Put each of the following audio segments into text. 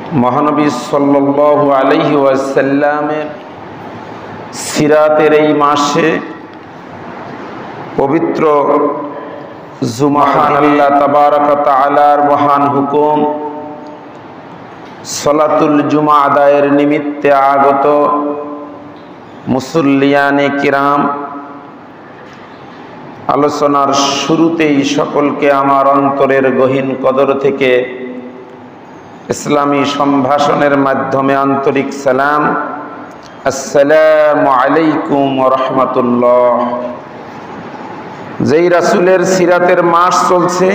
মহানবী সাল্লাল্লাহু আলাইহি ওয়াসাল্লামের সিরাতের এই মাসে পবিত্র জুমাহান আল্লাহ তাবারক ওয়া তাআলার মহান হুকুম সালাতুল জুমা আদায়ের নিমিত্তে আগত মুসল্লিয়ানে কিরাম, আলোচনার শুরুতেই সকলকে আমার অন্তরের গহীন কদর থেকে ইসলামী সম্ভাষণের মাধ্যমে আন্তরিক সালাম, আসসালামু আলাইকুম ওয়া রাহমাতুল্লাহ। যেই রাসূলের সিরাতের মাস চলছে,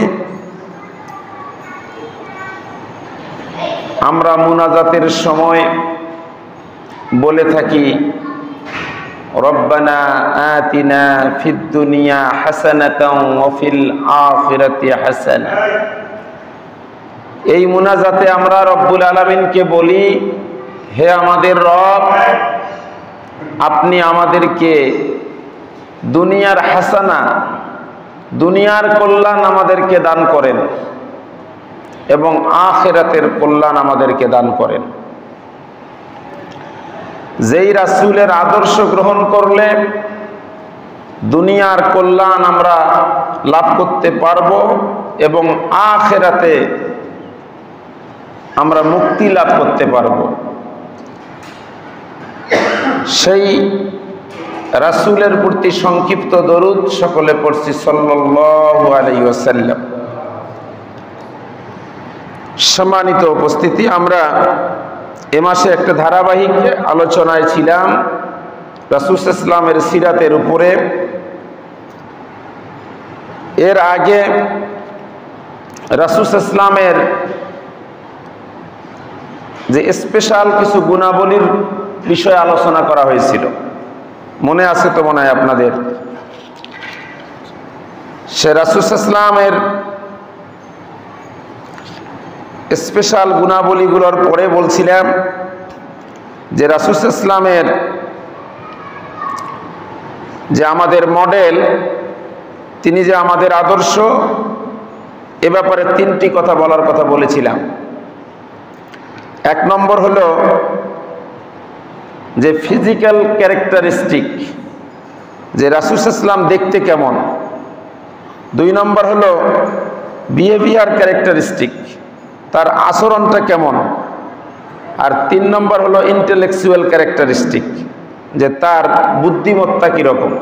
আমরা মুনাজাতের সময় বলে থাকি রব্বানা আতিনা ফিদ দুনিয়া হাসানাতাও ওয়া ফিল আখিরাতি হাসানা। এই মুনাজাতে আমরা রব্বুল আলামিনকে বলি, হে আমাদের রব, আপনি আমাদেরকে দুনিয়ার হাসানা, দুনিয়ার কল্যাণ আমাদেরকে দান করেন এবং আখিরাতের কল্যাণ আমাদেরকে দান করেন। যেই রাসূলের আদর্শ গ্রহণ করলে দুনিয়ার কল্যাণ আমরা লাভ করতে পারবো এবং আখিরাতে আমরা মুক্তি লাভ করতে পারবো, সেই রাসূলের প্রতি সংক্ষিপ্ত দরুদ সকলে পড়ছি সাল্লাল্লাহু আলাইহি ওয়াসাল্লাম। সম্মানিত উপস্থিতি, আমরা এ মাসে একটা ধারাবাহিক আলোচনায় ছিলাম রাসূল সাল্লাল্লাহু আলাইহি ওয়াসাল্লামের সিরাতের উপরে। এর আগে রাসূল সাল্লাল্লাহু আলাইহি ওয়াসাল্লামের যে স্পেশাল কিছু গুণাবলীর বিষয়ে আলোচনা করা হয়েছিল, মনে আছে তো মনে হয় আপনাদের? সে রাসূল সাল্লাল্লাহু আলাইহি ওয়াসাল্লামের স্পেশাল গুণাবলীগুলোর পরে বলছিলাম যে রাসূল সাল্লাল্লাহু আলাইহি ওয়াসাল্লামের যে আমাদের মডেল, তিনি যে আমাদের আদর্শ, এ ব্যাপারে তিনটি কথা বলার কথা বলেছিলাম। এক নম্বর হলো যে ফিজিক্যাল ক্যারেক্টারিস্টিক, যে রাসূল সাল্লাল্লাহু আলাইহি ওয়াসাল্লাম দেখতে কেমন। দুই নম্বর হলো বিহেভিয়ার ক্যারেক্টারিস্টিক, তার আচরণটা কেমন। আর তিন নম্বর হলো ইন্টেলেকচুয়াল ক্যারেক্টারিস্টিক, যে তার বুদ্ধিমত্তা কীরকম।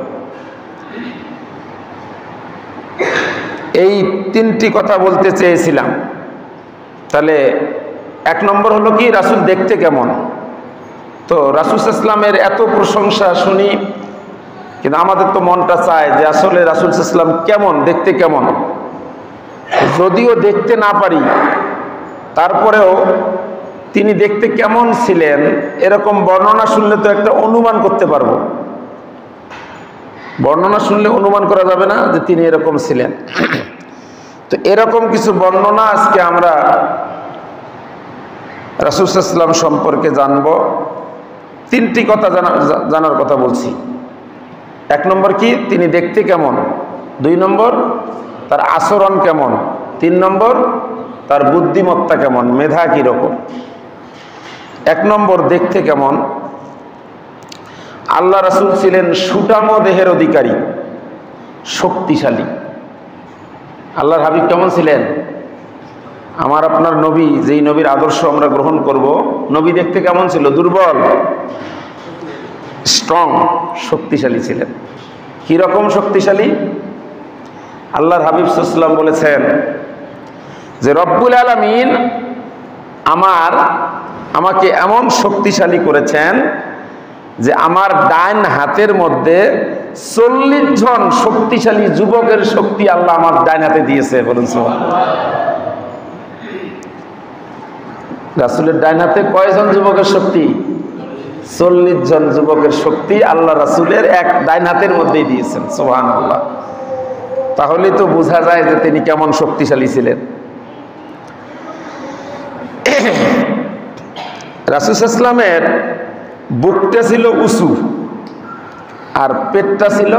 এই তিনটি কথা বলতে চেয়েছিলাম। তাহলে এক নম্বর হলো কি, রাসূল দেখতে কেমন। তো রাসূল সাল্লাল্লাহু আলাইহি ওয়াসাল্লামের এত প্রশংসা শুনি, কিন্তু আমাদের তো মনটা চায় যে আসলে রাসূল সাল্লাল্লাহু আলাইহি ওয়াসাল্লাম কেমন, দেখতে কেমন। যদিও দেখতে না পারি, তারপরেও তিনি দেখতে কেমন ছিলেন এরকম বর্ণনা শুনলে তো একটা অনুমান করতে পারবো। বর্ণনা শুনলে অনুমান করা যাবে না যে তিনি এরকম ছিলেন। তো এরকম কিছু বর্ণনা আজকে আমরা রাসূল সাল্লাল্লাহু আলাইহি ওয়াসাল্লাম সম্পর্কে জানব। তিনটি কথা জানার কথা বলছি। এক নম্বর কি, তিনি দেখতে কেমন। দুই নম্বর, তার আচরণ কেমন। তিন নম্বর, তার বুদ্ধিমত্তা কেমন, মেধা কীরকম। এক নম্বর, দেখতে কেমন। আল্লাহ রাসূল ছিলেন সুঠামো দেহের অধিকারী, শক্তিশালী। আল্লাহর হাবিব কেমন ছিলেন? আমার আপনার নবী, যেই নবীর আদর্শ আমরা গ্রহণ করব, নবী দেখতে কেমন ছিল? দুর্বল, স্ট্রং, শক্তিশালী ছিলেন। কীরকম শক্তিশালী? আল্লাহর হাবিব সাল্লাল্লাহু আলাইহি ওয়াসাল্লাম বলেছেন যে রব্বুল আলামিন আমাকে এমন শক্তিশালী করেছেন যে আমার ডান হাতের মধ্যে 40 জন শক্তিশালী যুবকের শক্তি আল্লাহ আমার ডান হাতে দিয়েছে। বলুন সুবহানাল্লাহ। রাসূলের ডান হাতে কয়জন যুবকের শক্তি? 40 জন যুবকের শক্তি আল্লাহ রাসূলের এক ডান হাতের মধ্যেই দিয়েছেন। সুবহানাল্লাহ। তাহলেই তো বোঝা যায় যে তিনি কেমন শক্তিশালী ছিলেন। রাসূল সাল্লাল্লাহু আলাইহি ওয়াসাল্লামের বুকটা ছিল উঁচু আর পেটটা ছিল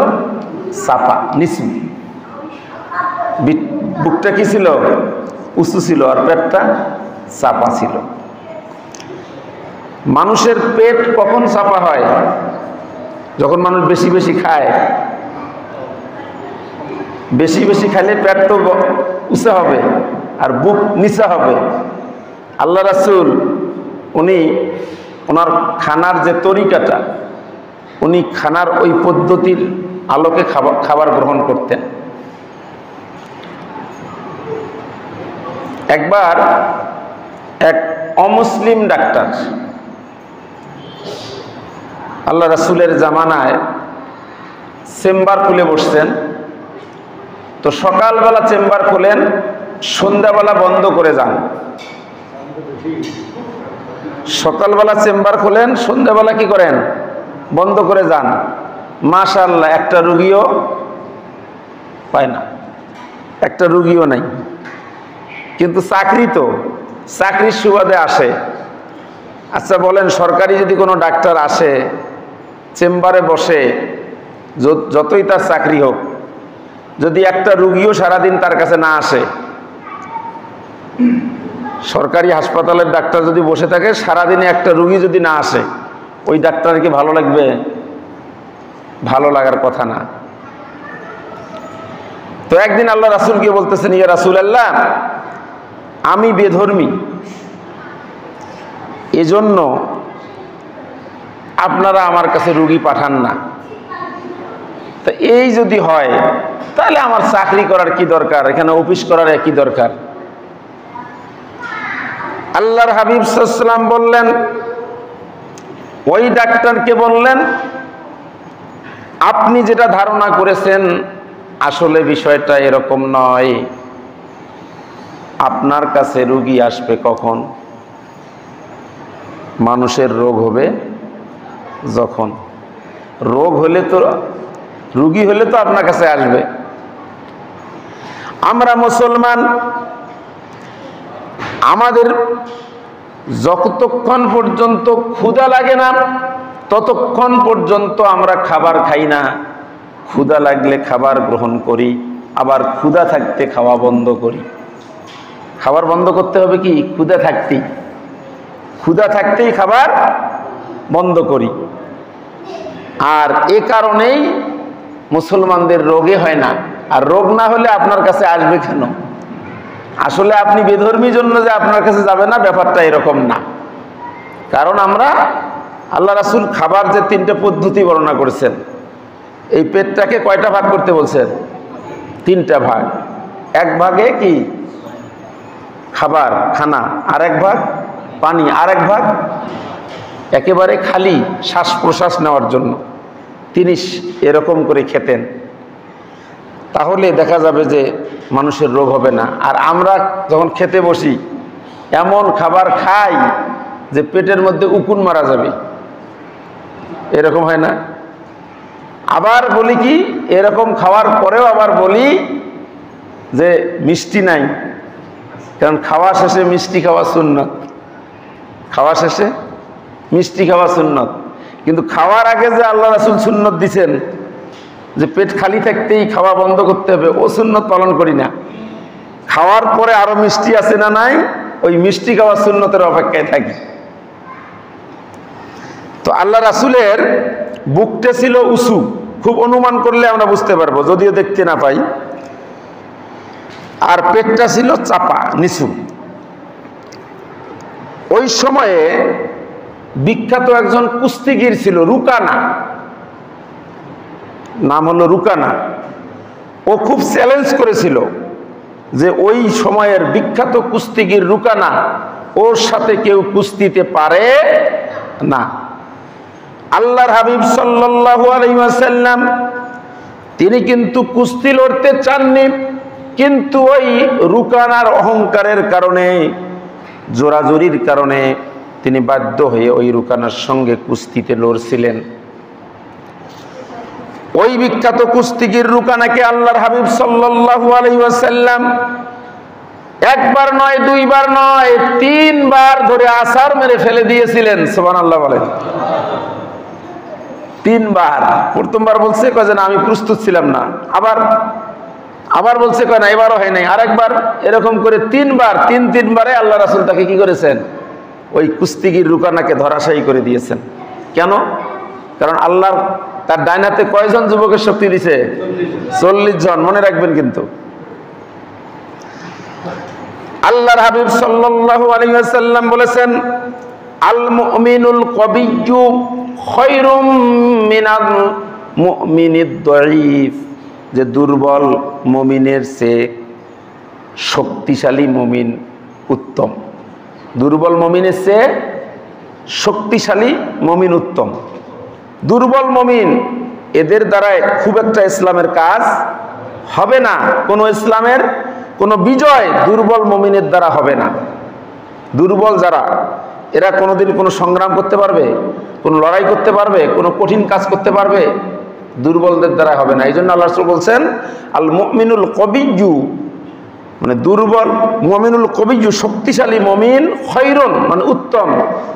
চাপা, নিচু। বুকটা কি ছিল? উঁচু ছিল আর পেটটা চাপা ছিল। মানুষের পেট কখন চাপা হয়? যখন মানুষ বেশি বেশি খায়। বেশি বেশি খাইলে পেট তো উঁচা হবে আর বুক নিচা হবে। আল্লাহ রাসূল উনি ওনার খানার যে তরিকাটা, উনি খানার ওই পদ্ধতির আলোকে খাবার গ্রহণ করতেন। একবার এক অমুসলিম ডাক্তার আল্লাহ রাসূলের জামানায় চেম্বার খুলে বসছেন। তো সকালবেলা চেম্বার খোলেন, সন্ধ্যাবেলা বন্ধ করে যান। সকালবেলা চেম্বার খোলেন, সন্ধ্যাবেলা কি করেন? বন্ধ করে যান। মাশাআল্লাহ, একটা রুগীও পায় না, একটা রুগীও নাই। কিন্তু চাকরি তো, চাকরির সুবাদে আসে। আচ্ছা বলেন, সরকারি যদি কোনো ডাক্তার আসে, চেম্বারে বসে, যতই তার চাকরি হোক, যদি একটা রুগীও সারাদিন তার কাছে না আসে, সরকারি হাসপাতালের ডাক্তার যদি বসে থাকে, সারাদিনে একটা রুগী যদি না আসে, ওই ডাক্তার কি ভালো লাগবে? ভালো লাগার কথা না। তো একদিন আল্লাহ রাসূলকে বলতেছেন, ইয়া রাসূলুল্লাহ, আমি বেধর্মী, এজন্য আপনারা আমার কাছে রুগী পাঠান না। তো এই যদি হয়, তাহলে আমার চাকরি করার কি দরকার? এখানে অফিস করার কি দরকার? আল্লাহর হাবিব সাল্লাল্লাহু আলাইহি ওয়াসাল্লাম বললেন, ওই ডাক্তারকে বললেন, আপনি যেটা ধারণা করেছেন আসলে বিষয়টা এরকম নয়। আপনার কাছে রোগী আসবে কখন? মানুষের রোগ হবে যখন। রোগ হলে তো, রোগী হলে তো আপনার কাছে আসবে। আমরা মুসলমান, আমাদের যতক্ষণ পর্যন্ত ক্ষুধা লাগে না ততক্ষণ পর্যন্ত আমরা খাবার খাই না। ক্ষুধা লাগলে খাবার গ্রহণ করি, আবার ক্ষুধা থাকতে খাওয়া বন্ধ করি। খাবার বন্ধ করতে হবে কি? ক্ষুধা থাকতেই, ক্ষুধা থাকতেই খাবার বন্ধ করি। আর এ কারণেই মুসলমানদের রোগে হয় না। আর রোগ না হলে আপনার কাছে আসবে কেন? আসলে আপনি বেধর্মীর জন্য যে আপনার কাছে যাবে না, ব্যাপারটা এরকম না। কারণ আমরা, আল্লাহ রাসূল খাবার যে 3টে পদ্ধতি বর্ণনা করেছেন, এই পেটটাকে কয়টা ভাগ করতে বলছেন? 3টা ভাগ। এক ভাগে কি খাবার, খানা, আর এক ভাগ পানি, আর এক ভাগ একেবারে খালি শ্বাস প্রশ্বাস নেওয়ার জন্য। তিনি এরকম করে খেতেন। তাহলে দেখা যাবে যে মানুষের রোগ হবে না। আর আমরা যখন খেতে বসি, এমন খাবার খাই যে পেটের মধ্যে উকুন মারা যাবে, এরকম হয় না? আবার বলি কি, এরকম খাওয়ার পরেও আবার বলি যে মিষ্টি নাই, কারণ খাওয়া শেষে মিষ্টি খাওয়া সুন্নত। খাওয়া শেষে মিষ্টি খাওয়া সুন্নত। কিন্তু খাওয়ার আগে যে আল্লাহ রাসূল সুন্নত দিছেন যে পেট খালি থাকতেই খাওয়া বন্ধ করতে হবে, ও সুন্নত পালন করি না। খাওয়ার পরে আরো মিষ্টি আছে না নাই, ওই মিষ্টি খাওয়া সুন্নতের অপেক্ষায় থাকি। তো আল্লাহ রাসূলের বুকটা ছিল উঁচু, খুব অনুমান করলে আমরা বুঝতে পারবো, যদিও দেখতে না পাই। আর পেটটা ছিল চাপা, নিচু। ওই সময়ে বিখ্যাত একজন কুস্তিগির ছিল, রুকানা, নাম হলো রুকানা। ও খুব চ্যালেঞ্জ করেছিল যে ওই সময়ের বিখ্যাত কুস্তিগির রুকানা, ওর সাথে কেউ কুস্তিতে পারে না। আল্লাহর হাবিব সাল্লাল্লাহু আলাইহি ওয়াসাল্লাম তিনি কিন্তু কুস্তি লড়তে চাননি, কিন্তু ওই রুকানার অহংকারের কারণে, জোরাজুরির কারণে তিনি বাধ্য হয়ে ওই রুকানার সঙ্গে কুস্তিতে লড়ছিলেন। ওই বিখ্যাত কুস্তিগির রুকানাকে আল্লাহর হাবিব সাল্লাল্লাহু আলাইহি ওয়াসাল্লাম একবার নয়, দুইবার নয়, 3 বার ধরে আছাড় মেরে ফেলে দিয়েছিলেন। সুবহানাল্লাহ বলেন। 3 বার। প্রথমবার বলছে কয় যে না, আমি প্রস্তুত ছিলাম না। আবার বলছে কয় না, এবারও হয় নাই। আরেকবার, এরকম করে 3 বার, তিনবারে আল্লাহ রাসূল তাকে কি করেছেন? ওই কুস্তিগির রুকানাকে ধরাশায়ী করে দিয়েছেন। কেন? কারণ আল্লাহ তার ডাইনাতে কয়জন যুবকের শক্তি দিছে? 40 জন। মনে রাখবেন কিন্তু। আল্লাহর হাবিব সাল্লাল্লাহু আলাইহি ওয়াসাল্লাম বলেছেন, আল মুমিনুল কবিয়্যু খায়রুম মিনাল মুমিনিদ দাঈফ, যে দুর্বল মুমিনের চেয়ে শক্তিশালী মুমিন উত্তম। দুর্বল মুমিনের চেয়ে শক্তিশালী মুমিন উত্তম। দুর্বল মুমিন এদের দ্বারাই খুব একটা ইসলামের কাজ হবে না। কোনো ইসলামের কোনো বিজয় দুর্বল মুমিনের দ্বারা হবে না। দুর্বল যারা, এরা কোনোদিন কোনো সংগ্রাম করতে পারবে, কোনো লড়াই করতে পারবে, কোনো কঠিন কাজ করতে পারবে? দুর্বলদের দ্বারা হবে না। এই জন্য আল্লাহ রাসূল বলছেন, আল মুমিনুল কবিয়্যু, মানে দুর্বল মুমিনুল কবিয়্যু শক্তিশালী মুমিন, খায়রুন মানে উত্তম,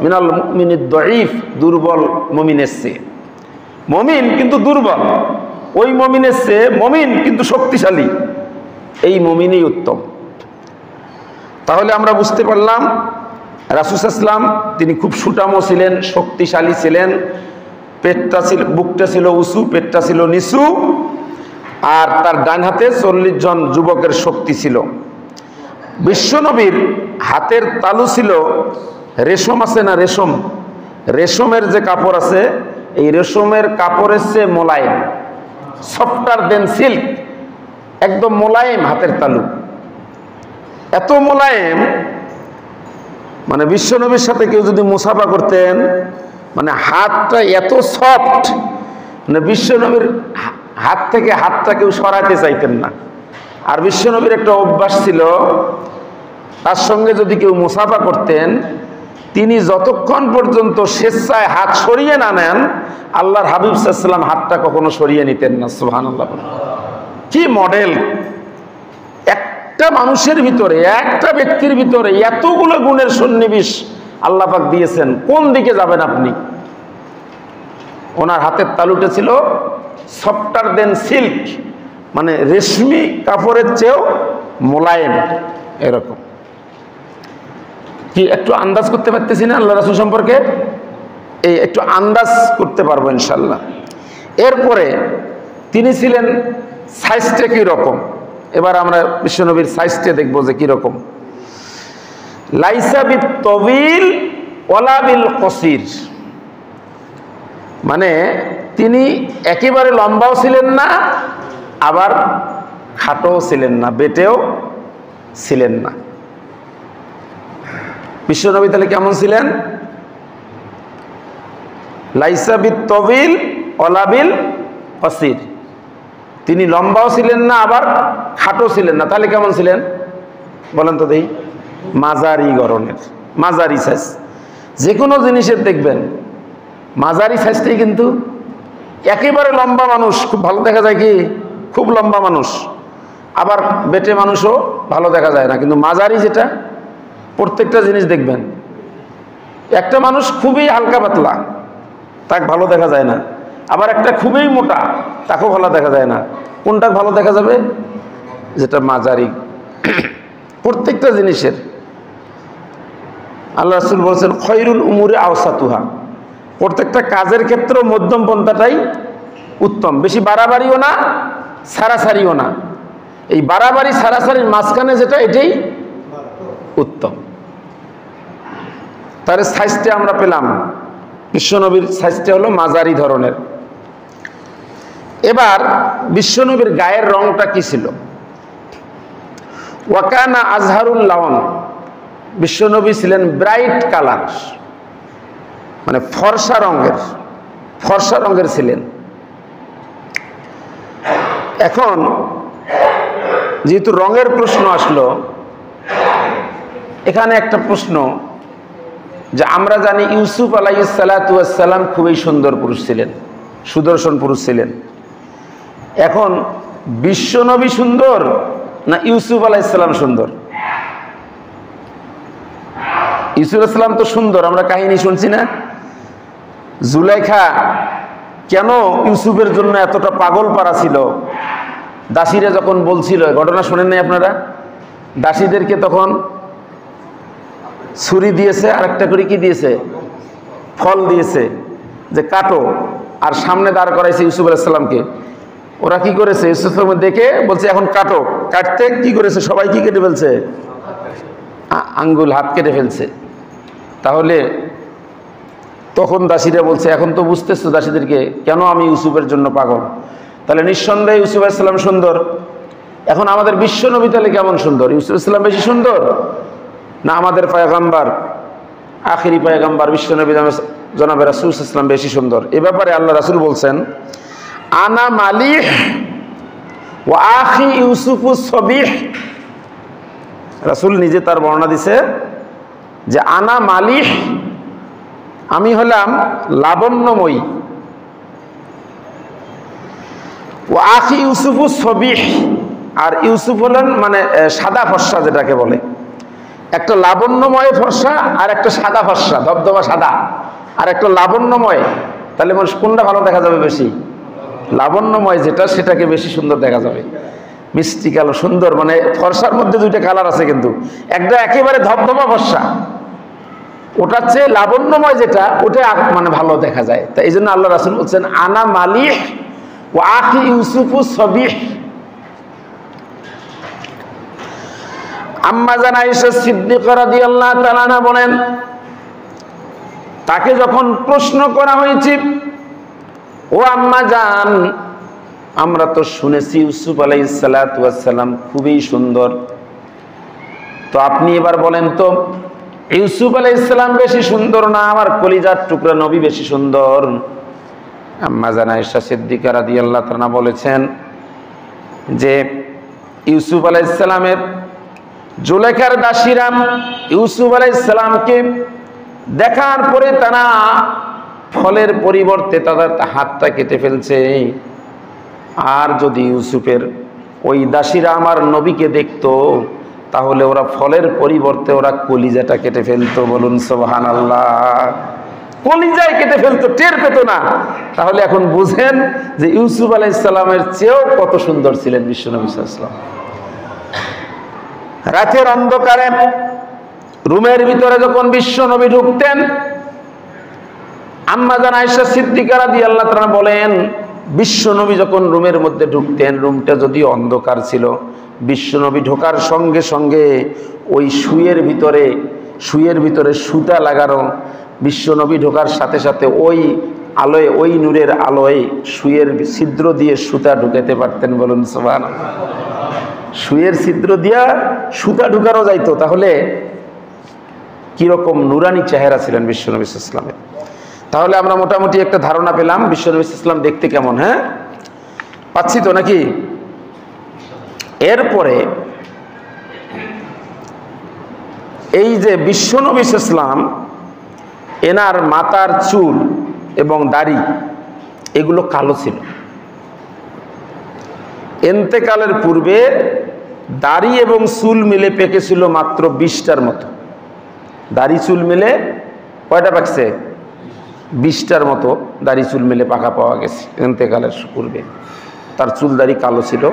মিনাল মুমিনিদ দাঈফ দুর্বল মুমিনের চেয়ে। মুমিন কিন্তু দুর্বল, ওই মুমিনের চেয়ে মুমিন কিন্তু শক্তিশালী, এই মুমিনই উত্তম। তাহলে আমরা বুঝতে পারলাম রাসূল সাল্লাল্লাহু আলাইহি ওয়াসাল্লাম তিনি খুব সুঠামও ছিলেন, শক্তিশালী ছিলেন, পেটটা ছিল, বুকটা ছিল উঁচু, পেটটা ছিল নিচু, আর তার ডান হাতে 40 জন যুবকের শক্তি ছিল। বিশ্বনবীর হাতের তালু ছিল রেশম, আছে না রেশম, রেশমের যে কাপড় আছে, এই রেশমের কাপড়ের চেয়ে মোলায়েম, সফটার দেন সিল্ক, একদম মোলায়েম হাতের তালু, এত মোলায়েম, মানে বিশ্বনবীর সাথে কেউ যদি মুসাফা করতেন, মানে হাতটা এত সফট, মানে বিশ্বনবীর হাত থেকে হাতটা কেউ সরাতে চাইতেন না। আর বিশ্বনবীর একটা অভ্যাস ছিল, তার সঙ্গে যদি কেউ মুসাফা করতেন, তিনি যতক্ষণ পর্যন্ত স্বেচ্ছায় হাত সরিয়ে না নেন, আল্লাহর হাবিব সাল্লাল্লাহু আলাইহি ওয়াসাল্লাম হাতটা কখনো সরিয়ে নিতেন না। সুবহানাল্লাহ। কি মডেল! একটা মানুষের ভিতরে, একটা ব্যক্তির ভিতরে এতগুলো গুণের সন্নিবেশ আল্লাহ পাক দিয়েছেন, কোন দিকে যাবেন আপনি? ওনার হাতের তালুটা ছিল সফটার দেন সিল্ক, মানে রেশমি কাপড়ের চেয়েও মোলায়েম, এরকম। কি একটু আন্দাজ করতে পারতেছি না আল্লাহ রাসূল সম্পর্কে? এই একটু আন্দাজ করতে পারবো ইনশাল্লাহ। এরপরে তিনি ছিলেন সাইজটা কি রকম, এবার আমরা বিশ্বনবীর সাইজটা দেখবো যে কি রকম। লাইসা বিত তবিল ওয়ালা বিল কসির, মানে তিনি একেবারে লম্বাও ছিলেন না, আবার খাটোও ছিলেন না, বেটেও ছিলেন না। বিশ্বনবী তাহলে কেমন ছিলেন? লাইসা বিত তবিল ওয়ালা বিল কসির, তিনি লম্বাও ছিলেন না, আবার খাটো ছিলেন না। তাহলে কেমন ছিলেন বলেন তো দেখি? মাঝারি গড়নের, মাঝারি সাইজ। যে কোনো জিনিসের দেখবেন মাঝারি সাইজটাই, কিন্তু একেবারে লম্বা মানুষ খুব ভালো দেখা যায়, কি খুব লম্বা মানুষ, আবার বেটে মানুষও ভালো দেখা যায় না, কিন্তু মাঝারি যেটা, প্রত্যেকটা জিনিস দেখবেন, একটা মানুষ খুবই হালকা পাতলা, তাকে ভালো দেখা যায় না, আবার একটা খুবই মোটা, তাকেও ভালো দেখা যায় না। কোনটা ভালো দেখা যাবে? যেটা মাঝারি। প্রত্যেকটা জিনিসের আল্লাহ রাসূল বলেছেন, খয়রুল উমুরি আওসাতুহা, প্রত্যেকটা কাজের ক্ষেত্রে মধ্যম পন্থাটাই উত্তম, বেশি বাড়াবাড়িও না, সারাসারিও না। এই বাড়াবাড়ি সারাসারির মাঝখানে যেটা, এটাই উত্তম। তার সাইজটা আমরা পেলাম, বিশ্বনবীর সাইজটা হলো মাঝারি ধরনের। এবার বিশ্বনবীর গায়ের রংটা কি ছিল? ওয়াকানা আজহারুল লাওন, বিশ্বনবী ছিলেন ব্রাইট কালার, মানে ফর্সা রঙের, ফর্সা রঙের ছিলেন। এখন যেহেতু রঙের প্রশ্ন আসলো, এখানে একটা প্রশ্ন, যে আমরা জানি ইউসুফ আলাইহিস সালাতু ওয়াস সালাম খুবই সুন্দর পুরুষ ছিলেন, সুদর্শন পুরুষ ছিলেন। এখন বিশ্বনবী সুন্দর না ইউসুফ আলাইহিস সালাম সুন্দর? ইউসুফ আলাইহিস সালাম তো সুন্দর, আমরা কাহিনী শুনছি না? জুলাইখা কেন ইউসুফের জন্য এতটা পাগল পারা ছিল, দাসীরা যখন বলছিল, ঘটনা শোনেন নাই আপনারা? দাসীদেরকে তখন ছুরি দিয়েছে, আর একটা করে কি দিয়েছে, ফল দিয়েছে যে কাটো, আর সামনে দাঁড় করাইছে ইউসুফ আলাইহিস সালামকে। ওরা কি করেছে, ইউসুফ আলাইহিস দেখে বলছে এখন কাটো। কাটতে কি করেছে, সবাই কি কেটে ফেলছে, আঙ্গুল হাত কেটে ফেলছে। তাহলে তখন দাসীরা বলছে, এখন তো বুঝতেছো দাসীদেরকে কেন আমি ইউসুফের জন্য পাগল। তাহলে নিঃসন্দেহে ইউসুফ আলাইহিস সালাম সুন্দর। এখন আমাদের বিশ্ব নবী তাহলে কেমন সুন্দর, ইউসুফ আলাইহিস সালাম বেশি সুন্দর না আমাদের পয়গম্বর, আখিরি পয়গম্বর বিশ্ব নবী জনাবে রাসূল সাল্লাল্লাহু আলাইহি ওয়াসাল্লাম বেশি সুন্দর? এ ব্যাপারে আল্লাহ রাসূল বলছেন, আনা মালিহ ওয়া আখি ইউসুফুস সবিহ। রাসূল নিজে তার বর্ণনা দিছে যে আনা মালিহ, আমি হলাম লাবণ্যময়ী, ও আখি ইউসুফুস সবিহ, আর ইউসুফ হলেন মানে সাদা ফর্সা যেটাকে বলে, একটা লাবণ্যময় ফর্সা আর একটা সাদা ফর্সা, ধবধবা সাদা, আর একটা লাবণ্যময়। তাহলে মানুষ কোনটা ভালো দেখা যাবে বেশি, লাবণ্যময় যেটা, সেটাকে বেশি সুন্দর দেখা যাবে, মিষ্টি কালো সুন্দর। মানে ফর্সার মধ্যে দুইটা কালার আছে, কিন্তু একটা একেবারে ধবধবা ফর্সা, ওটার চেয়ে লাবণ্যময় যেটা, ওটা মানে ভালো দেখা যায়। তাই এই জন্য আল্লাহ রাসূল বলছেন আনা মালিহ ও আখি ইউসুফুস সবিহ। আম্মা জান আয়েশা সিদ্দিকা রাদিয়াল্লাহু তাআলা আনহা বলেন, তাকে যখন প্রশ্ন করা হয়েছে, ও আম্মা জান, আমরা তো শুনেছি ইউসুফ আলাইহিস সালাতু ওয়াস সালাম খুবই সুন্দর, তো আপনি এবার বলেন তো ইউসুফ আলাইহিস সালাম বেশি সুন্দর না আমার কলিজার টুকরা নবী বেশি সুন্দর? আম্মা জান আয়েশা সিদ্দিকা রাদিয়াল্লাহু তাআলা বলেছেন যে ইউসুফ আলাইহিস সালামের জুলেখার দাসীরা ইউসুফ আলাইহিস সালামকে দেখার পরে তারা ফলের পরিবর্তে তাদের হাতটা কেটে ফেলছে। আর যদি ইউসুফের ওই দাসীরা আমার নবীকে দেখতো, তাহলে ওরা ফলের পরিবর্তে ওরা কলিজাটা কেটে ফেলতো। বলুন সুবহানাল্লাহ। কলিজায় কেটে ফেলতো, টের পেত না। তাহলে এখন বুঝেন যে ইউসুফ আলাইহিস সালামের চেয়েও কত সুন্দর ছিলেন বিশ্বনবী সাল্লাল্লাহু আলাইহি ওয়াসাল্লাম। রাতের অন্ধকারে রুমের ভিতরে যখন বিশ্বনবী ঢুকতেন, আম্মা জান আয়েশা সিদ্দিকা রাদিয়াল্লাহু তাআলা বলেন, বিশ্বনবী যখন রুমের মধ্যে ঢুকতেন, রুমটা যদিও অন্ধকার ছিল, বিশ্বনবী ঢোকার সঙ্গে সঙ্গে ওই শুয়ের ভিতরে সুতা লাগানো, বিশ্বনবী ঢোকার সাথে সাথে ওই আলোয়, ওই নূরের আলোয় শুয়ের ছিদ্র দিয়ে সুতা ঢুকাতে পারতেন। বলুন সুবহানাল্লাহ। শুয়ের ছিদ্র দিয়া সুতা ঢুকানো যাইতো। তাহলে কিরকম নুরানি চেহারা ছিলেন বিশ্বনবী সাল্লাল্লাহু আলাইহি ওয়াসাল্লামের। তাহলে আমরা মোটামুটি একটা ধারণা পেলাম বিশ্বনবী সাল্লাল্লাহু আলাইহি ওয়াসাল্লাম দেখতে কেমন। হ্যাঁ, পাচ্ছি তো নাকি? এরপরে এই যে বিশ্বনবী সাল্লাল্লাহু আলাইহি ওয়াসাল্লাম, এনার মাথার চুল এবং দাড়ি এগুলো কালো ছিল। ইন্তেকালের পূর্বে দাড়ি এবং চুল মিলে পেকেছিল মাত্র 20টার মতো। দাড়ি চুল মিলে কয়টা পাকছে? 20টার মতো দাড়ি চুল মিলে পাকা পাওয়া গেছে ইন্তেকালের পূর্বে। তার চুল দাড়ি কালো ছিল।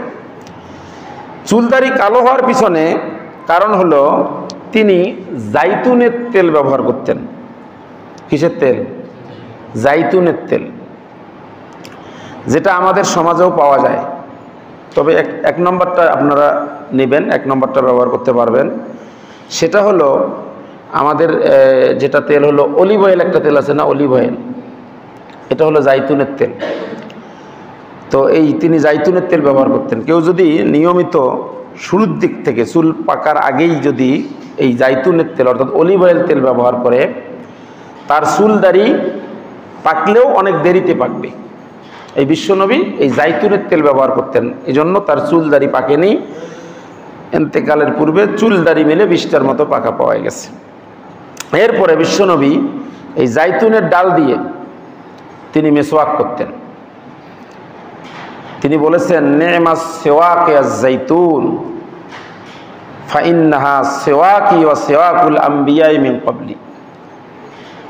চুল দাড়ি কালো হওয়ার পিছনে কারণ হলো তিনি জাইতুনের তেল ব্যবহার করতেন। কিসের তেল? জাইতুনের তেল, যেটা আমাদের সমাজেও পাওয়া যায়। তবে এক নম্বরটা আপনারা নেবেন, এক নম্বরটা ব্যবহার করতে পারবেন। সেটা হলো আমাদের যেটা তেল হলো অলিভ অয়েল, একটা তেল আছে না, অলিভ অয়েল, এটা হলো জাইতুনের তেল। তো এই তিনি জাইতুনের তেল ব্যবহার করতেন। কেউ যদি নিয়মিত শুরুর দিক থেকে চুল পাকার আগেই যদি এই জাইতুনের তেল অর্থাৎ অলিভ অয়েল তেল ব্যবহার করে, তার চুল দাড়ি পাকলেও অনেক দেরিতে পাকবে। এই বিশ্বনবী এই জাইতুনের তেল ব্যবহার করতেন, এই জন্য তার চুল দাড়ি পাকেনি। ইন্তেকালের পূর্বে চুল দাড়ি মিলে 20টার মতো পাকা পাওয়া গেছে। এরপরে বিশ্বনবী এই জাইতুনের ডাল দিয়ে তিনি মেসওয়াক করতেন। তিনি বলেছেন, নি'মাস সিওয়াকে আজ-জাইতুন ফাইন্নাহা সিওয়াকি ওয়া সিওয়াকুল আমবিয়াই মিন ক্বাবলি।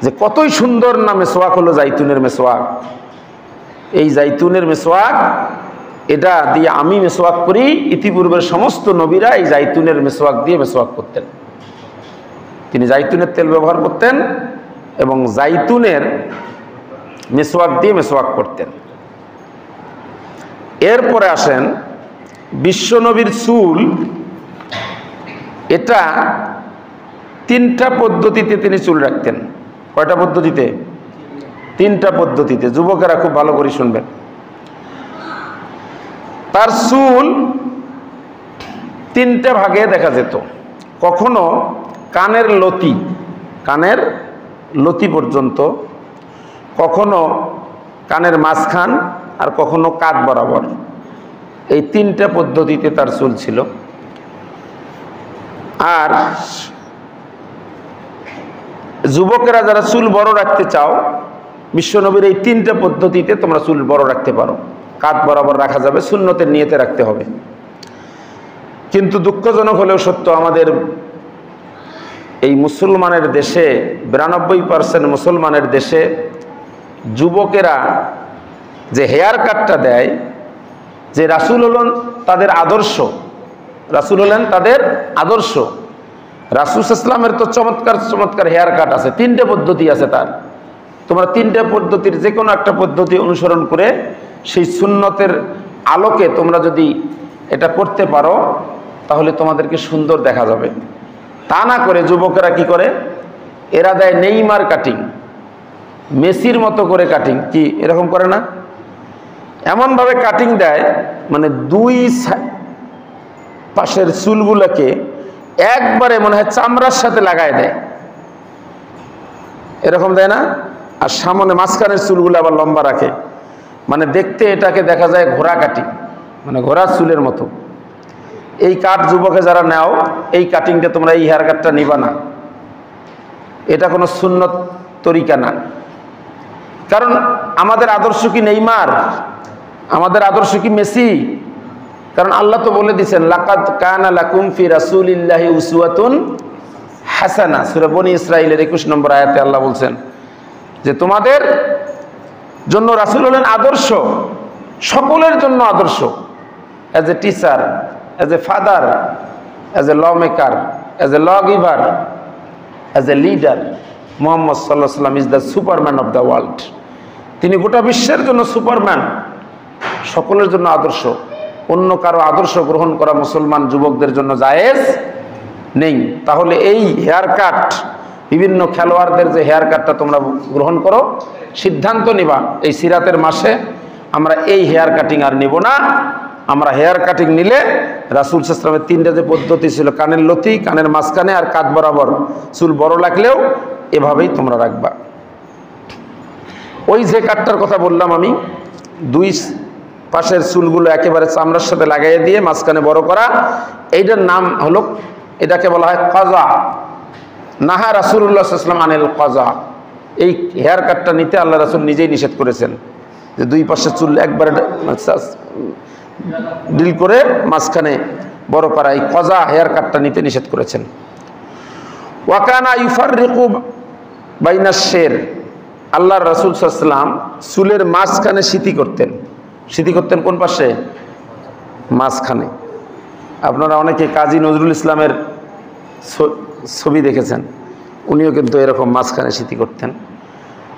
যে কতই সুন্দর না মেসওয়াক হলো জাইতুনের মেসওয়াক। এই জাইতুনের মেসওয়াক, এটা দিয়ে আমি মেসওয়াক করি, ইতিপূর্বের সমস্ত নবীরা এই জাইতুনের মেসওয়াক দিয়ে মেসওয়াক করতেন। তিনি জাইতুনের তেল ব্যবহার করতেন এবং জাইতুনের মেসওয়াক দিয়ে মেসওয়াক করতেন। এরপরে আসেন বিশ্বনবীর চুল, এটা 3টা পদ্ধতিতে তিনি চুল রাখতেন। কয়টা পদ্ধতিতে? 3টা পদ্ধতিতে। যুবকেরা খুব ভালো করে শুনবেন। তার চুল 3টে ভাগে দেখা যেত। কখনো কানের লতি পর্যন্ত, কখনো কানের মাঝখান, আর কখনো কাঁধ বরাবর। এই 3টে পদ্ধতিতে তার চুল ছিল। আর যুবকেরা যারা চুল বড় রাখতে চাও, বিশ্বনবীর এই 3টে পদ্ধতিতে তোমরা চুল বড় রাখতে পারো। কাঁধ বরাবর রাখা যাবে, সুন্নতের নিয়তে রাখতে হবে। কিন্তু দুঃখজনক হলেও সত্য, আমাদের এই মুসলমানের দেশে, 92% মুসলমানের দেশে যুবকেরা যে হেয়ার কাটটা দেয়, যে রাসূল হলেন তাদের আদর্শ, রাসূল হলেন তাদের আদর্শ। রাসূল ইসলামের তো চমৎকার চমৎকার হেয়ার কাট আছে, 3টে পদ্ধতি আছে তার। তোমরা 3টে পদ্ধতির যে কোনো একটা পদ্ধতি অনুসরণ করে সেই সুন্নতের আলোকে তোমরা যদি এটা করতে পারো, তাহলে তোমাদেরকে সুন্দর দেখা যাবে। তা না করে যুবকেরা কি করে, এরা দেয় নেইমার কাটিং, মেসির মতো করে কাটিং। কি এরকম করে না? এমনভাবে কাটিং দেয়, মানে 2 পাশের চুলগুলোকে একবারে মনে হয় চামড়ার সাথে লাগায় দেয়, এরকম দেয় না? আর সামনে মাঝখানের চুলগুলো আবার লম্বা রাখে, মানে দেখতে এটাকে দেখা যায় ঘোড়া কাটিং, মানে ঘোড়ার চুলের মতো। এই কাট যুবকে যারা নাও, এই কাটিংটা তোমরা, এই হেয়ার কাটটা নিবা না। এটা কোনো সুন্নত তরিকা না। কারণ আমাদের আদর্শ কি নেইমার? আমাদের আদর্শ কি মেসি? কারণ আল্লাহ তো বলে দিয়েছেন, লাকাদ কানা লাকুম ফি রাসূলিল্লাহি উসওয়াতুন হাসানা। সূরা বনী ইসরাঈলের 21 নম্বর আয়াতে আল্লাহ বলছেন যে তোমাদের জন্য রাসূল হলেন আদর্শ, সকলের জন্য আদর্শ। As a teacher, as a father, as a law maker, as a law giver, as a leader, Muhammad সাল্লাল্লাহু আলাইহি ওয়াসাল্লাম is the superman of the world. তিনি গোটা বিশ্বের জন্য সুপারম্যান, সকলের জন্য আদর্শ। অন্য কারো আদর্শ গ্রহণ করা মুসলমান যুবকদের জন্য জায়েজ নেই। তাহলে এই হেয়ার কাট, বিভিন্ন খেলোয়াড়দের যে হেয়ার কাটটা তোমরা গ্রহণ করো, সিদ্ধান্ত নিবা এই সিরাতের মাসে আমরা এই হেয়ার কাটিং আর নিব না। আমরা হেয়ার কাটিং নিলে রাসূল সাল্লাল্লাহু আলাইহি ওয়াসাল্লামের 3টা যে পদ্ধতি ছিল, কানের লতি, কানের মাঝখানে আর কাঁধ বরাবর চুল বড় লাগলেও এভাবেই তোমরা রাখবা। ওই যে কাটটার কথা বললাম আমি, 2 পাশের চুলগুলো একেবারে চামড়ার সাথে লাগাইয়ে দিয়ে মাঝখানে বড় করা, এইটার নাম হলো, এটাকে বলা হয় কাজা। নাহা রাসূলুল্লাহ সাল্লাল্লাহু আলাইহি ওয়াসাল্লাম আনিল কাজা। এই হেয়ার কাটটা নিতে আল্লাহ রাসূল নিজেই নিষেধ করেছেন, যে 2 পাশের চুল একবারে ডিল করে মাঝখানে বড় করা, এই কাজা হেয়ার কাটটা নিতে নিষেধ করেছেন। ওয়াকানা ইউফাররিকু বাইনাশ শের। আল্লাহর রাসূল সাল্লাল্লাহু আলাইহি ওয়াসাল্লাম চুলের মাঝখানে সিতি করতেন। সিতি করতেন কোন পাশে? মাঝখানে। আপনারা অনেকে কাজী নজরুল ইসলামের ছবি দেখেছেন, উনিও কিন্তু এরকম মাঝখানে সিতি করতেন।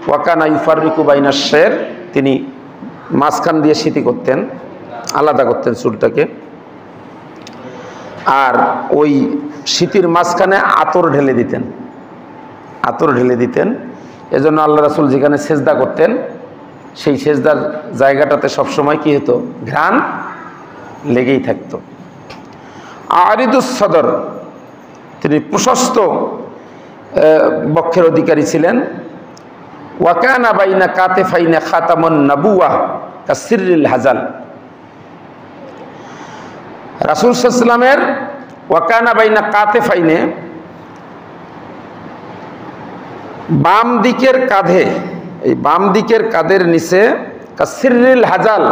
ওয়াকানা ইউফাররিকু বাইনাশ শের, তিনি মাঝখান দিয়ে সিতি করতেন, আলাদা করতেন চুলটাকে। আর ওই সিতির মাঝখানে আতর ঢেলে দিতেন, আতর ঢেলে দিতেন। এজন্য আল্লাহ রাসূল যেখানে সেজদা করতেন, সেই সেজদার জায়গাটাতে সবসময় কি হতো? ঘ্রাণ লেগেই থাকতো। আরিদুস সদর, তিনি প্রশস্ত বক্ষের অধিকারী ছিলেন। ওয়াকানা বাইনা কাতেফাইনা খাতামুন নবুওয়াহ কাসিররিল হাজাল। রাসূল সাল্লাল্লাহু আলাইহি ওয়াসাল্লামের ওয়াকানা বাইনা কাতেফাইনে, বাম দিকের কাঁধে, এই বাম দিকের কাঁধের নিচে কাসিররিল হাজাল,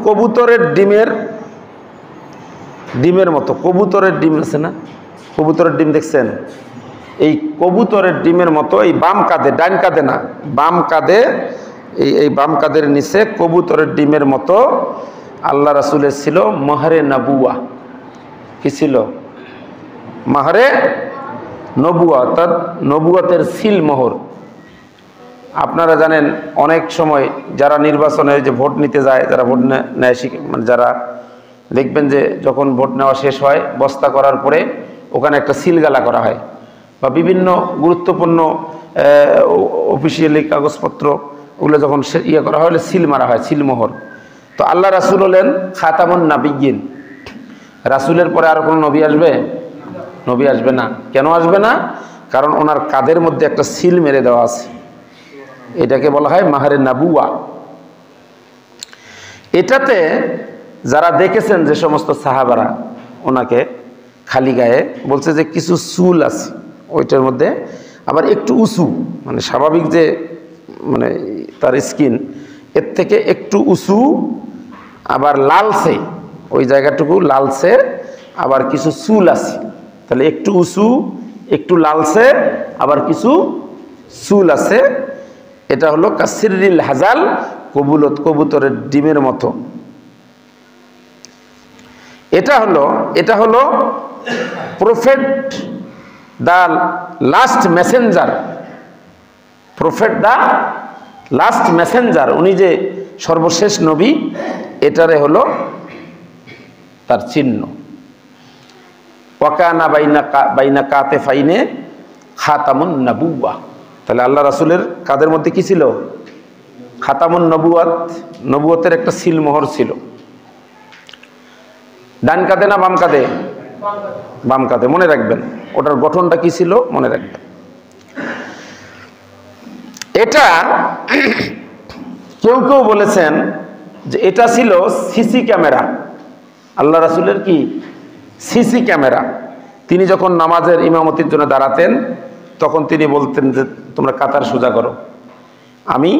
কবুতরের ডিমের মতো। কবুতরের ডিম আছে না? কবুতরের ডিম দেখছেন? এই কবুতরের ডিমের মতো এই বাম কাঁধে, ডান কাঁধে না, বাম কাঁধে, এই বাম কাঁধের নিচে কবুতরের ডিমের মতো আল্লাহ রাসূলের ছিল মাহরে নবুওয়া। কি ছিল? মাহরে নবুয়া অর্থাৎ নবুয়তের সিল মোহর। আপনারা জানেন অনেক সময় যারা নির্বাচনে যে ভোট নিতে যায়, যারা ভোট নেয়, মানে যারা দেখবেন যে যখন ভোট নেওয়া শেষ হয় বস্তা করার পরে ওখানে একটা সিলগালা করা হয়, বা বিভিন্ন গুরুত্বপূর্ণ অফিসিয়ালি কাগজপত্র ওগুলো যখন ইয়ে করা হয় সিল মারা হয়, সিলমোহর। তো আল্লাহ রাসূল হলেন খাতামুন নাবিয়্যিন। রাসূলের পরে আর কোনো নবী আসবে? নবী আসবে না। কেন আসবে না? কারণ ওনার কাঁধের মধ্যে একটা সিল মেরে দেওয়া আছে, এটাকে বলা হয় মাহারে নাবুয়া। এটাতে যারা দেখেছেন যে সমস্ত সাহাবারা ওনাকে খালি গায়ে, বলছে যে কিছু চুল আছে ওইটার মধ্যে, আবার একটু উঁচু, মানে স্বাভাবিক যে মানে তার স্কিন এর থেকে একটু উঁচু, আবার লালসে, ওই জায়গাটুকু লালসে, আবার কিছু চুল আছে। তাহলে একটু উঁচু, একটু লালসে, আবার কিছু চুল আছে। এটা হলো কাসিরিল হাজাল, কবুতরের ডিমের মতো। এটা হলো prophet the last messenger. Prophet the last messenger, উনি যে সর্বশেষ নবী, এটারে হলো তার চিহ্ন। ওয়াকানা বাইনা কাতেফাইনে খাতামুন নবুওয়া। তাহলে আল্লাহ রাসূলের কাদের মধ্যে কি ছিল? খাতামুন নবুয়াত, নবুয়তের একটা সিলমোহর ছিল। ডান কাঁধে না বাম কাঁধে? বাম কাঁধে। মনে রাখবেন ওটার গঠনটা কি ছিল, মনে রাখবেন। এটা কেউ কেউ বলেছেন যে এটা ছিল সিসি ক্যামেরা। আল্লাহ রাসূলের কি সিসি ক্যামেরা। তিনি যখন নামাজের ইমামতির জন্য দাঁড়াতেন তখন তিনি বলতেন যে তোমরা কাতার সোজা করো, আমি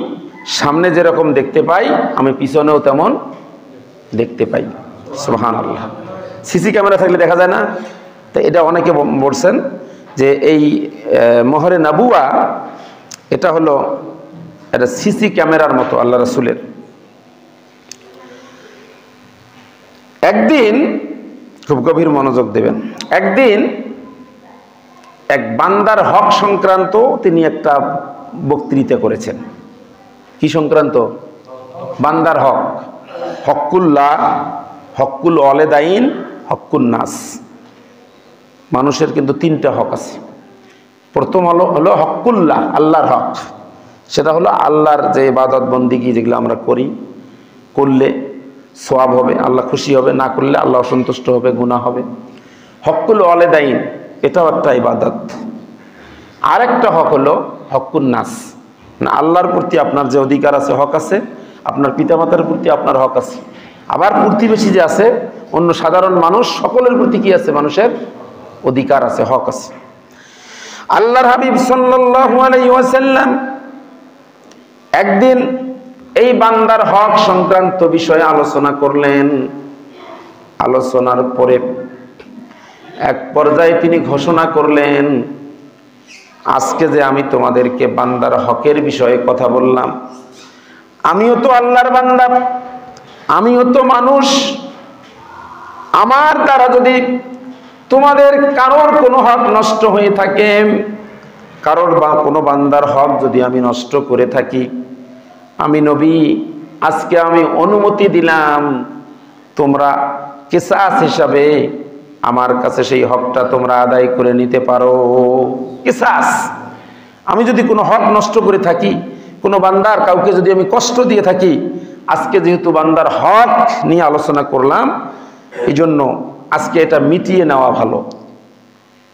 সামনে যেরকম দেখতে পাই আমি পিছনেও তেমন দেখতে পাই। সুবহানাল্লাহ। সিসি ক্যামেরা থাকলে দেখা যায় না? তো এটা অনেকে বলছেন যে এই মোহরে নাবুয়া এটা হলো এটা সিসি ক্যামেরার মতো আল্লাহ রাসূলের। একদিন, খুব গভীর মনোযোগ দেবেন, একদিন এক বান্দার হক সংক্রান্ত তিনি একটা বক্তৃতা করেছেন। কি সংক্রান্ত? বান্দার হক। হক্কুল্লাহ, হক্কুল ওয়ালিদাইন, হক্কুন নাস। মানুষের কিন্তু তিনটা হক আছে। প্রথম হলো হক্কুল্লাহ, আল্লাহর হক। সেটা হলো আল্লাহর যে ইবাদত বন্দিগি যেগুলো আমরা করি, করলে সওয়াব হবে, আল্লাহ খুশি হবে, না করলে আল্লাহ অসন্তুষ্ট হবে, গুনাহ হবে। হক্কুল ওয়ালিদাইন, এটাও একটা ইবাদত। আরেকটা হক হলো হক্কুন নাস, না আল্লাহর প্রতি আপনার যে অধিকার আছে, হক আছে, আপনার পিতামাতার প্রতি আপনার হক আছে, আবার প্রতিবেশী যে আছে, অন্য সাধারণ মানুষ, সকলের প্রতি কি আছে? মানুষের অধিকার আছে, হক আছে। আল্লাহর হাবিব সাল্লাল্লাহু আলাইহি ওয়াসাল্লাম একদিন এই বান্দার হক সংক্রান্ত বিষয়ে আলোচনা করলেন। আলোচনার পরে এক পর্যায়ে তিনি ঘোষণা করলেন, আজকে যে আমি তোমাদেরকে বান্দার হকের বিষয়ে কথা বললাম, আমিও তো আল্লাহর বান্দা, আমিও তো মানুষ। আমার দ্বারা যদি তোমাদের কারোর কোনো হক নষ্ট হয়ে থাকে, কারোর বা কোনো বান্দার হক যদি আমি নষ্ট করে থাকি, আমি নবী আজকে আমি অনুমতি দিলাম তোমরা কিসাস হিসাবে আমার কাছে সেই হকটা তোমরা আদায় করে নিতে পারো। কিসাস, আমি যদি কোনো হক নষ্ট করে থাকি, কোনো বান্দার কাউকে যদি আমি কষ্ট দিয়ে থাকি, আজকে যেহেতু বান্দার হক নিয়ে আলোচনা করলাম, এই জন্য আজকে এটা মিটিয়ে নেওয়া ভালো।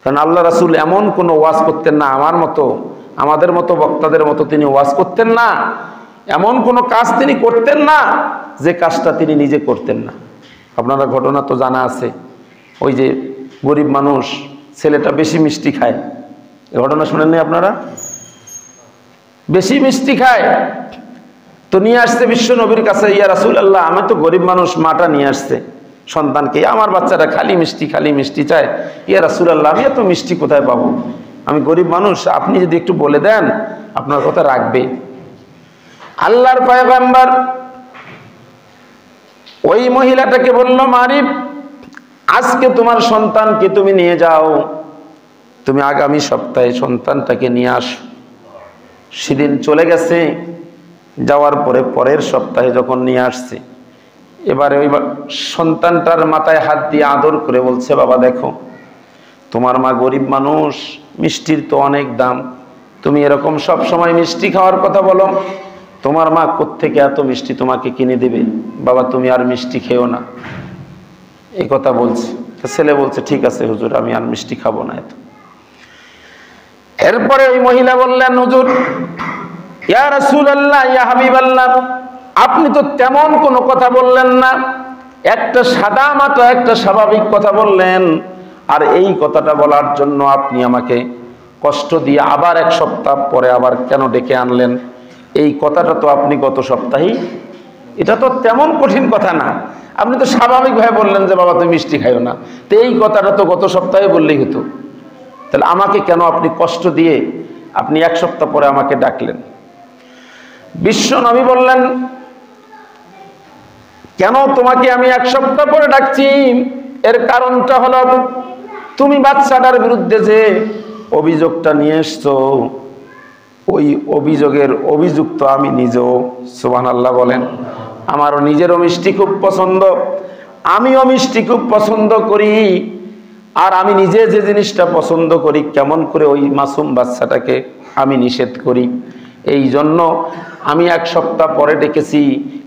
কারণ আল্লাহ রাসূল এমন কোনো ওয়াজ করতেন না, আমার মতো আমাদের মতো বক্তাদের মতো তিনি ওয়াজ করতেন না, এমন কোনো কাজ তিনি করতেন না যে কাজটা তিনি নিজে করতেন না। আপনারা ঘটনা তো জানা আছে, ওই যে গরিব মানুষ ছেলেটা বেশি মিষ্টি খায়, এই ঘটনা শুনেননি আপনারা? বেশি মিষ্টি খায় তো নিয়ে আসছে বিশ্ব নবীর কাছে, ইয়া রাসূলুল্লাহ আমি তো গরিব মানুষ, মাটা নিয়ে আসছে সন্তানকে, আমার বাচ্চাটা খালি মিষ্টি চায়, ইয়া রাসূলুল্লাহ আমি এত মিষ্টি কোথায় পাবো, আমি গরিব মানুষ, আপনি যদি একটু বলে দেন আপনার কথা রাখবে। আল্লাহর পয়গম্বর ওই মহিলাটাকে বলল, মারিফ আজকে তোমার সন্তানকে তুমি নিয়ে যাও, তুমি আগামী সপ্তাহে সন্তানটাকে নিয়ে আসো। সেদিন চলে গেছে, যাওয়ার পরে পরের সপ্তাহে যখন নিয়ে আসছে, এবারে ওই সন্তানটার মাথায় হাত দিয়ে আদর করে বলছে, বাবা দেখো, তোমার মা গরিব মানুষ, মিষ্টির তো অনেক দাম, তুমি এরকম সব সময় মিষ্টি খাওয়ার কথা বলো, তোমার মা কোত্থেকে এত মিষ্টি তোমাকে কিনে দেবে, বাবা তুমি আর মিষ্টি খেও না, এই কথা বলছে। ছেলে বলছে, ঠিক আছে হুজুর, আমি আর মিষ্টি খাবো না এত। এরপরে ওই মহিলা বললেন, হুজুর, ইয়া রাসূলুল্লাহ, ইয়া হাবিবাল্লাহ, আপনি তো তেমন কোনো কথা বললেন না, একটা সাদা মাত্র একটা স্বাভাবিক কথা বললেন, আর এই কথাটা বলার জন্য আপনি আমাকে কষ্ট দিয়ে আবার এক সপ্তাহ পরে আবার কেন ডেকে আনলেন? এই কথাটা তো আপনি গত সপ্তাহেই, এটা তো তেমন কঠিন কথা না, আপনি তো স্বাভাবিকভাবে বললেন যে বাবা তুমি মিষ্টি খাইও না, তো এই কথাটা তো গত সপ্তাহে বললেই হতো, তাহলে আমাকে কেন আপনি কষ্ট দিয়ে আপনি এক সপ্তাহ পরে আমাকে ডাকলেন? বিশ্ব নবী বললেন, কেন তোমাকে আমি এক সপ্তাহ পরে ডাকছি? এর কারণটা হলো, তুমি বাচ্চাটার বিরুদ্ধে যে অভিযোগটা নিয়ে এসছো, ওই অভিযোগের অভিযুক্ত আমি নিজেও। সুবহানাল্লাহ বলেন। আমারও নিজেরও মিষ্টি খুব পছন্দ, আমিও মিষ্টি খুব পছন্দ করি, আর আমি নিজে যে জিনিসটা পছন্দ করি, কেমন করে ওই মাসুম বাচ্চাটাকে আমি নিষেধ করি? এই জন্য আমি এক সপ্তাহ পরে ডেকেছি।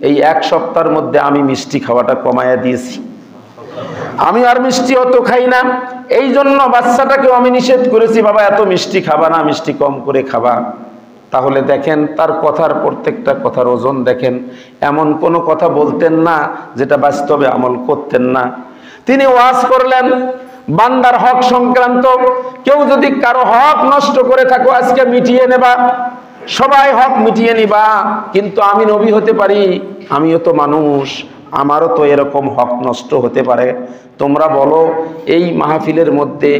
এই এক সপ্তাহের মধ্যে আমি মিষ্টি খাওয়াটা কমায়া দিয়েছি, আমি আর মিষ্টি অত খাই না, এই জন্য বাচ্চাটাকেও আমি নিষেধ করেছি, বাবা এত মিষ্টি খাবা না, মিষ্টি কম করে খাবা। তাহলে দেখেন তার কথার প্রত্যেকটা কথার ওজন দেখেন, এমন কোনো কথা বলতেন না যেটা বাস্তবে আমল করতেন না। তিনি ওয়াজ করলেন বান্দার হক সংক্রান্ত, কেউ যদি কারো হক নষ্ট করে থাকো আজকে মিটিয়ে নেবা, সবাই হক মিটিয়ে নিবা, কিন্তু আমি নবী হতে পারি, আমিও তো মানুষ, আমারও তো এরকম হক নষ্ট হতে পারে। তোমরা বলো এই মাহফিলের মধ্যে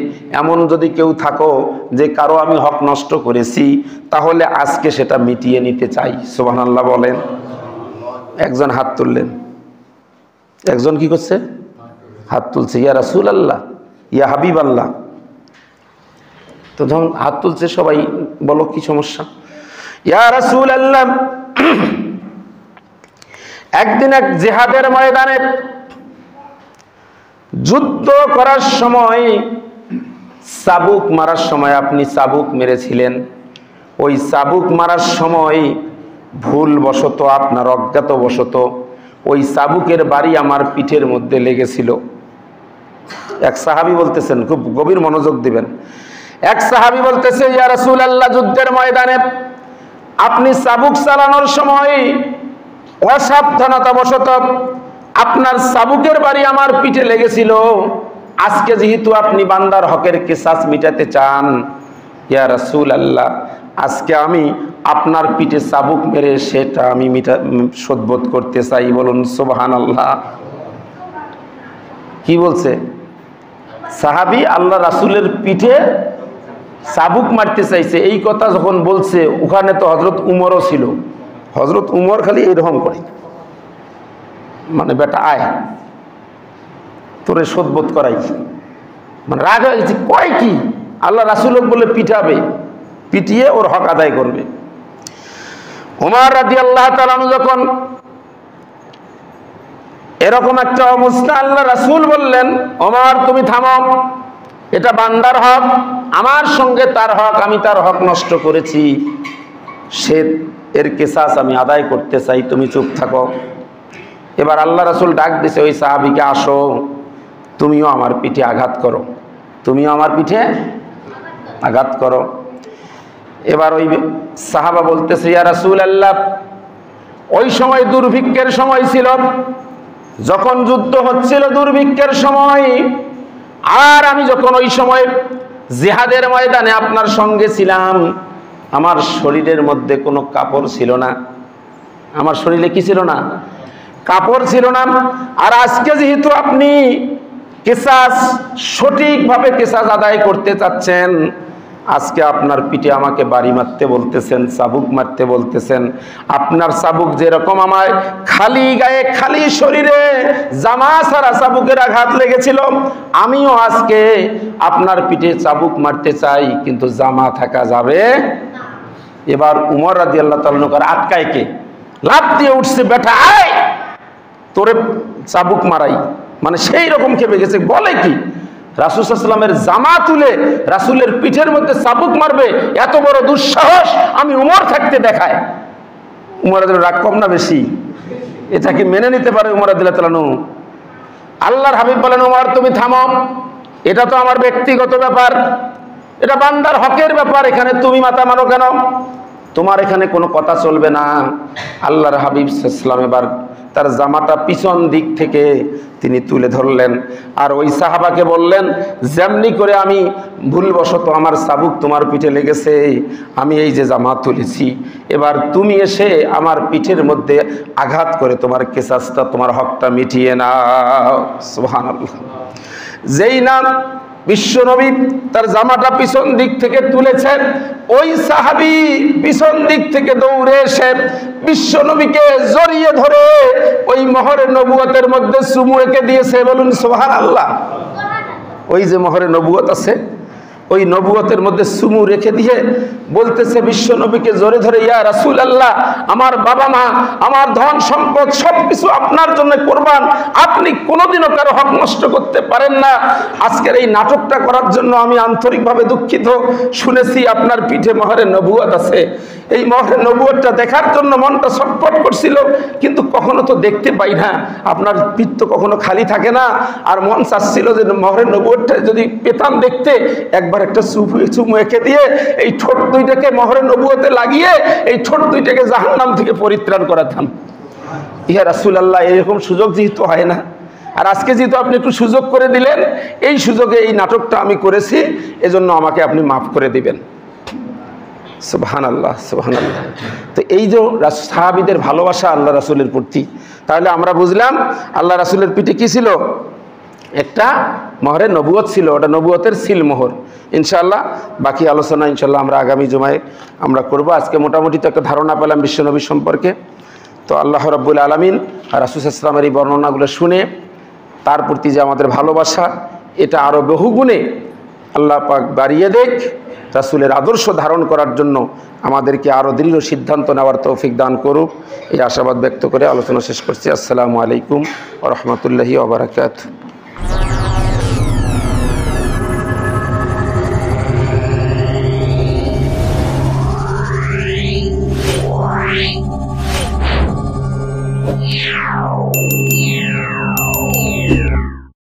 এমন যদি কেউ থাকো যে কারো আমি হক নষ্ট করেছি, তাহলে আজকে সেটা মিটিয়ে নিতে চাই। সুবহানাল্লাহ বলেন। একজন হাত তুললেন, একজন কি করছে? হাত তুলছে, ইয়া রাসূলুল্লাহ, ইয়া হাবিবাল্লাহ। তো যখন হাত তুলছে সবাই বলো কি সমস্যা? ইয়া রাসূলুল্লাহ, একদিন এক জিহাদের ময়দানে যুদ্ধ করার সময়, চাবুক মারার সময় আপনি চাবুক মেরেছিলেন, ওই চাবুক মারার সময় ভুলবশত আপনার অজ্ঞাতবশত ওই চাবুকের বাড়ি আমার পিঠের মধ্যে লেগেছিল। এক সাহাবী বলতেছেন, খুব গভীর মনোযোগ দিবেন, এক সাহাবী বলতেছে, ইয়া রাসূলুল্লাহ, যুদ্ধের ময়দানে আপনি চাবুক চালানোর সময় অসাবধানতাবশত আপনার চাবুকের বাড়ি আমার পিঠে লেগেছিল, আজকে যেহেতু আপনি বান্দার হকের কিসাস মিটাতে চান, ইয়া রাসূলুল্লাহ, আজকে আমি আপনার পিঠে চাবুক মেরে সেটা আমি শোধবোধ করতে চাই। বলুন সুবহানাল্লাহ। কি বলছে? সাহাবী আল্লাহ রাসূলের পিঠে চাবুক মারতে চাইছে। এই কথা যখন বলছে, ওখানে তো হযরত উমরও ছিল। হযরত উমর খালি এরকম করে, মানে বেটা আয়, তোরে শোধবোধ করাই, মানে রাগ হয়ে গেছে, কয় কি আল্লাহ রাসূলক বলে পিটাবে, পিটিয়ে ওর হক আদায় করবে। উমর রাদিয়াল্লাহু তাআলা যখন এরকম একটা অবস্থা, আল্লাহ রাসূল বললেন, ওমর তুমি থামো, এটা বান্দার হক, আমার সঙ্গে তার হক, আমি তার হক নষ্ট করেছি, সে এর কিসাস আমি আদায় করতে চাই, তুমি চুপ থাকো। এবার আল্লাহ রাসূল ডাক দিছে ওই সাহাবীকে, আসো, তুমিও আমার পিঠে আঘাত করো, তুমিও আমার পিঠে আঘাত করো। এবার ওই সাহাবা বলতেছে, ইয়া রাসূলুল্লাহ, ওই সময় দুর্ভিক্ষের সময় ছিল, যখন যুদ্ধ হচ্ছিল দুর্ভিক্ষের সময়, আর আমি যখন ওই সময় জিহাদের ময়দানে আপনার সঙ্গে ছিলাম, আমার শরীরের মধ্যে কোনো কাপড় ছিল না, আমার শরীরে কি ছিল না? কাপড় ছিল না। আর আজকে যেহেতু আপনি কিসাস সঠিকভাবে কিসাস আদায় করতে চাচ্ছেন, আজকে আপনার পিঠে আমাকে বাড়ি মারতে বলতেছেন, চাবুক মারতে বলতেছেন। আপনার চাবুক যেরকম আমায় খালি গায়ে খালি শরীরে জামা ছাড়া চাবুকের আঘাত লেগেছিল, আমিও আজকে আপনার পিঠে চাবুক মারতে চাই, কিন্তু জামা থাকা যাবে। এবার উমর রাদিয়াল্লাহু তাআলা আনহু আটকায় কে, লাফ দিয়ে উঠছে, বেটা আয় তোরে চাবুক মারাই, মানে সেই রকম খেপে গেছে। বলে কি, রাসূল সাল্লাল্লাহু আলাইহি ওয়াসাল্লামের জামা তুলে রাসূলের পিঠের মধ্যে চাবুক মারবে, এত বড় দুঃসাহস আমি উমর থাকতে দেখায়। উমরের রাগ কম না বেশি? এটা কি মেনে নিতে পারে উমর রাদিয়াল্লাহু তাআলা আনহু? আল্লাহর হাবিব বলেন, উমর তুমি থামো, এটা তো আমার ব্যক্তিগত ব্যাপার, এটা বান্দার হকের ব্যাপার, এখানে তুমি মাথা মানো কেন? তোমার এখানে কোনো কথা চলবে না। আল্লাহর হাবিব সাল্লাল্লাহু আলাইহি ওয়াসাল্লাম এবার তার জামাটা পিছন দিক থেকে তিনি তুলে ধরলেন, আর ওই সাহাবাকে বললেন, যেমনি করে আমি ভুলবশত আমার চাবুক তোমার পিঠে লেগেছে, আমি এই যে জামা তুলেছি, এবার তুমি এসে আমার পিঠের মধ্যে আঘাত করে তোমার কেসাসটা, তোমার হকটা মিটিয়ে নাও। সুবহানাল্লাহ। যেই না বিশ্বনবী তার জামাটা পিছন দিক থেকে তুলেছেন, ওই সাহাবী পিছন দিক থেকে দৌড়ে এসে বিশ্বনবীকে জড়িয়ে ধরে ওই মোহরে নবুয়তের মধ্যে চুমু এঁকে দিয়েছে। বলুন সুবহানাল্লাহ। ওই যে মোহরে নবুয়ত আছে, ওই নবুয়তের মধ্যে চুমু রেখে দিয়ে বলতেছে বিশ্বনবীকে জোরে ধরে, ইয়া রাসূলুল্লাহ, আমার বাবা মা, আমার ধন সম্পদ সবকিছু আপনার জন্য কোরবান, আপনি কোনোদিনও কারো হক নষ্ট করতে পারেন না। আজকের এই নাটকটা করার জন্য আমি আন্তরিকভাবে দুঃখিত। শুনেছি আপনার পিঠে মোহরে নবুয়ত আছে, এই মোহরে নবুয়তটা দেখার জন্য মনটা ছটফট করছিল, কিন্তু কখনো তো দেখতে পাই না, আপনার পিঠ তো কখনো খালি থাকে না। আর মন চাচ্ছিল যে মোহরে নবুয়তটা যদি পেতাম দেখতে, একবার একটা চুমু এঁকে দিয়ে এই ঠোঁট দুইটাকে মোহরে নবুয়তে লাগিয়ে এই ঠোঁট দুইটাকে জাহান্নাম থেকে পরিত্রাণ করাতাম। ইয়া রাসূলুল্লাহ, এরকম সুযোগ যেহেতু হয় না, আর আজকে যেহেতু আপনি একটু সুযোগ করে দিলেন, এই সুযোগে এই নাটকটা আমি করেছি, এজন্য আমাকে আপনি মাফ করে দিবেন। সুবহানাল্লাহ, সুবহানাল্লাহ। তো এই যে সাহাবীদের ভালোবাসা আল্লাহ রাসূলের প্রতি, তাহলে আমরা বুঝলাম আল্লাহ রাসূলের পিঠে কি ছিল? একটা মোহরে নবুয়ত ছিল, ওটা নবুয়তের সিল মোহর। ইনশাআল্লাহ বাকি আলোচনা ইনশাআল্লাহ আমরা আগামী জুমায় আমরা করব। আজকে মোটামুটি তো একটা ধারণা পেলাম বিশ্বনবী সম্পর্কে। তো আল্লাহ রাব্বুল আলামিন রাসূল সাল্লাল্লাহু আলাইহি ওয়াসাল্লামের এই বর্ণনাগুলো শুনে তার প্রতি যে আমাদের ভালোবাসা, এটা আরও বহুগুণে আল্লাহ পাক বাড়িয়ে দেখ। রাসূলের আদর্শ ধারণ করার জন্য আমাদেরকে আরও দৃঢ় সিদ্ধান্ত নেওয়ার তৌফিক দান করুক, এই আশাবাদ ব্যক্ত করে আলোচনা শেষ করছি। আসসালামু আলাইকুম ওয়া রাহমাতুল্লাহি ওয়া বারাকাতুহু।